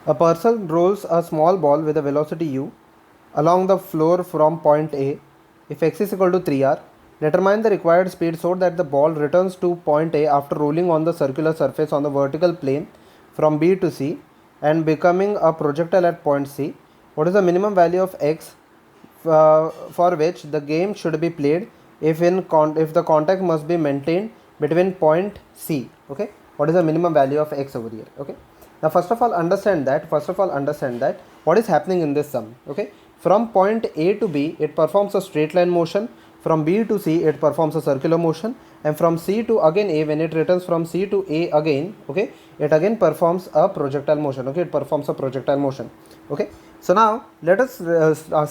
A person rolls a small ball with a velocity u along the floor from point A. If x is equal to 3r, determine the required speed so that the ball returns to point A after rolling on the circular surface on the vertical plane from B to C and becoming a projectile at point C. What is the minimum value of x for which the game should be played if the contact must be maintained between point C? Okay, what is the minimum value of x over here? Okay, now first of all understand that what is happening in this sum. Okay, from point A to B it performs a straight line motion, from B to C it performs a circular motion, and from C to again A, when it returns from C to A again, okay, it again performs a projectile motion. Okay, it performs a projectile motion. Okay, so now let us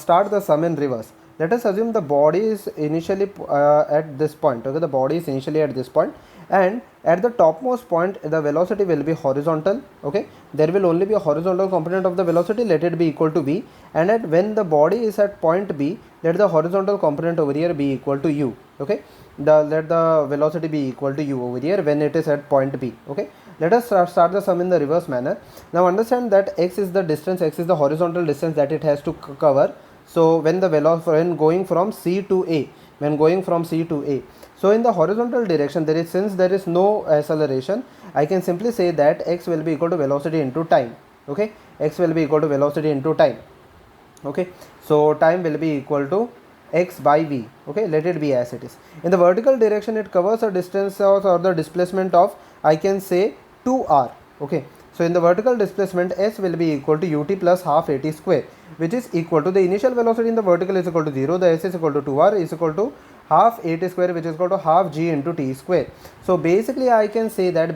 start the sum in reverse. Let us assume the body is initially at this point. Okay, the body is initially at this point, and at the topmost point the velocity will be horizontal. Okay, there will only be a horizontal component of the velocity, let it be equal to v, and when the body is at point B, let the horizontal component over here be equal to u. Okay, let the velocity be equal to u over here when it is at point B. Okay, let us start the sum in the reverse manner. Now understand that x is the distance, x is the horizontal distance that it has to cover. So when going from C to A, so in the horizontal direction, since there is no acceleration, I can simply say that x will be equal to velocity into time. Okay, x will be equal to velocity into time. Okay, so time will be equal to x by v. Okay, let it be as it is. In the vertical direction it covers a distance or the displacement of, I can say, 2r. Okay, so in the vertical displacement s will be equal to ut plus half at square, which is equal to the initial velocity in the vertical is equal to 0, the s is equal to 2r is equal to half at square, which is equal to half g into t square. So basically I can say that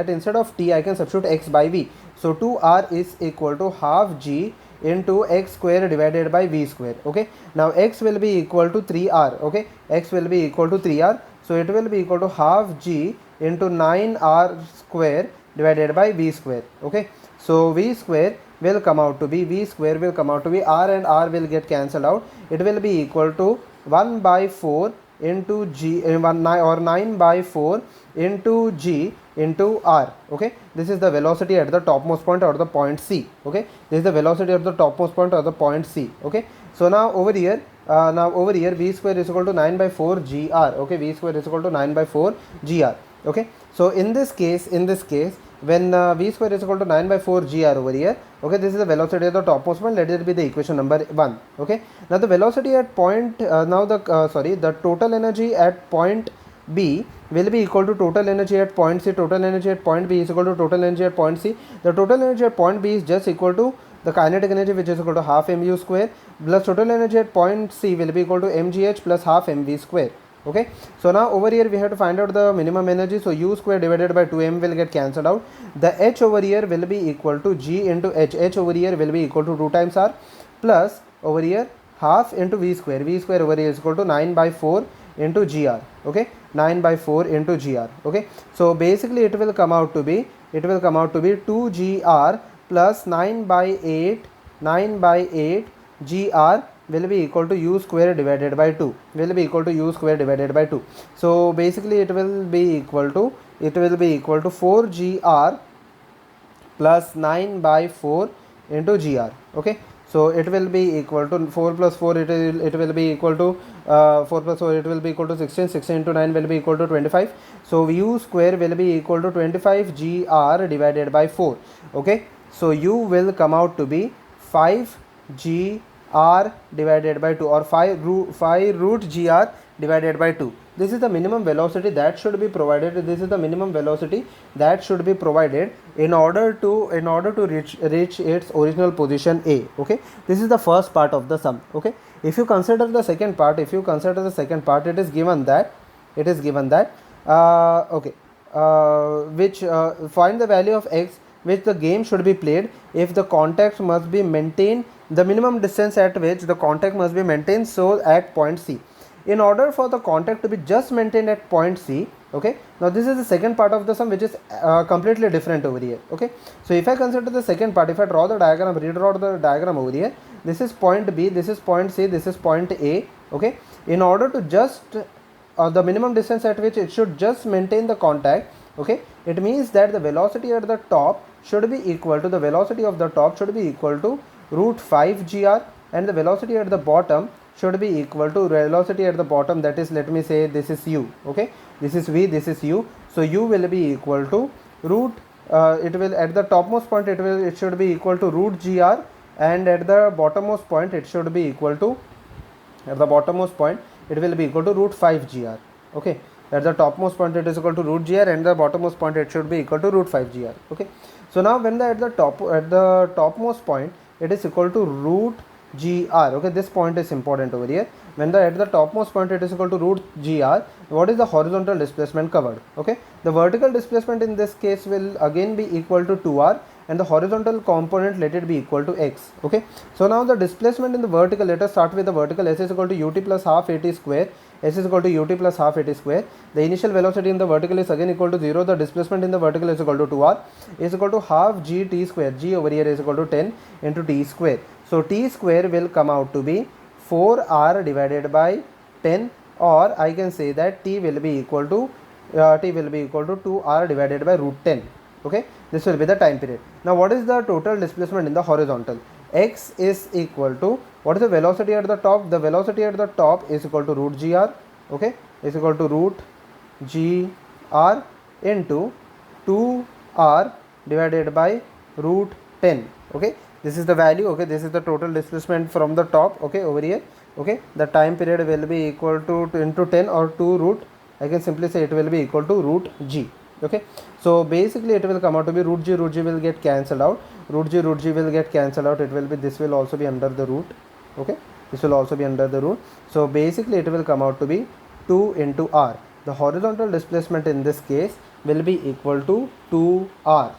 instead of t I can substitute x by v. So 2r is equal to half g into x square divided by v square. Okay, now x will be equal to 3r. Okay, x will be equal to 3r, so it will be equal to half g into 9r square divided by v square. Okay, so v square will come out to be r and r will get cancelled out. It will be equal to 1 by 4 into g 9 by 4 into g into r. Okay, this is the velocity at the topmost point or the point C. Okay, this is the velocity at the topmost point or the point C. Okay, so now over here v square is equal to 9 by 4 gr. Okay, v square is equal to 9 by 4 gr. Okay, so in this case when v square is equal to 9 by 4 gr over here, okay, this is the velocity at the topmost point. Let it be the equation number 1. Okay, now the velocity at point the total energy at point B will be equal to total energy at point C. Total energy at point B is equal to total energy at point C. The total energy at point B is just equal to the kinetic energy, which is equal to half mu square, plus total energy at point C will be equal to mgh plus half mv square. Okay, so now over here we have to find out the minimum energy. So u square divided by 2m will get cancelled out. The h over here will be equal to g into h. H over here will be equal to 2 times r, plus over here half into v square. V square over here is equal to 9 by 4 into gr. Okay, 9 by 4 into gr. Okay, so basically it will come out to be 2 gr plus 9 by 8 gr will be equal to u square divided by 2. So basically it will be equal to 4 gr plus 9 by 4 into gr. Okay, so it will be equal to 4 plus 4, it will be equal to 4 plus 4, it will be equal to 16. 16 into 9 will be equal to 25. So u square will be equal to 25 gr divided by 4. Okay, so u will come out to be 5 gr divided by 2, or 5 root gr divided by 2. This is the minimum velocity that should be provided. In order to reach its original position A. Okay, this is the first part of the sum. Okay, if you consider the second part, it is given that find the value of x which the game should be played if the contact must be maintained, the minimum distance at which the contact must be maintained, so at point C. In order for the contact to be just maintained at point C, okay, now this is the second part of the sum, which is completely different over here. Okay, so if I consider the second part, if I redraw the diagram over here, this is point B, this is point C, this is point A. Okay, in order to just the minimum distance at which it should just maintain the contact, okay, it means that the velocity at the top should be equal to, the velocity of the top should be equal to root 5 gr, and the velocity at the bottom should be equal to velocity at the bottom, that is, let me say this is u. Okay, this is v, this is u, so u will be equal to root it will, at the topmost point it should be equal to root gr, and at the bottommost point it should be equal to, at the bottommost point it will be equal to root 5 gr. Okay, at the topmost point it is equal to root gr, and the bottommost point it should be equal to root 5 gr. Okay, so now when at the topmost point it is equal to root gr. Okay, this point is important over here. When at the topmost point it is equal to root gr, what is the horizontal displacement covered? Okay, the vertical displacement in this case will again be equal to 2r, and the horizontal component, let it be equal to x. Okay, so now the displacement in the vertical, let us start with the vertical. S is equal to ut plus half at square. S is equal to ut plus half at square. The initial velocity in the vertical is again equal to 0. The displacement in the vertical is equal to 2r, is equal to half g t square. G over here is equal to 10 into t square. So t square will come out to be 4r divided by 10, or I can say that t will be equal to 2r divided by root 10. Okay, this will be the time period. Now what is the total displacement in the horizontal? X is equal to, what is the velocity at the top? The velocity at the top is equal to root gr. Okay, is equal to root gr into 2r divided by root 10. Okay, this is the value. Okay, this is the total displacement from the top. Okay, over here. Okay, the time period will be equal to into 10 or 2 root, I can simply say it will be equal to root g. Okay, so basically it will come out to be root g will get cancelled out, root g will get cancelled out, it will be, this will also be under the root. Okay, this will also be under the root, so basically it will come out to be 2 into r. The horizontal displacement in this case will be equal to 2r.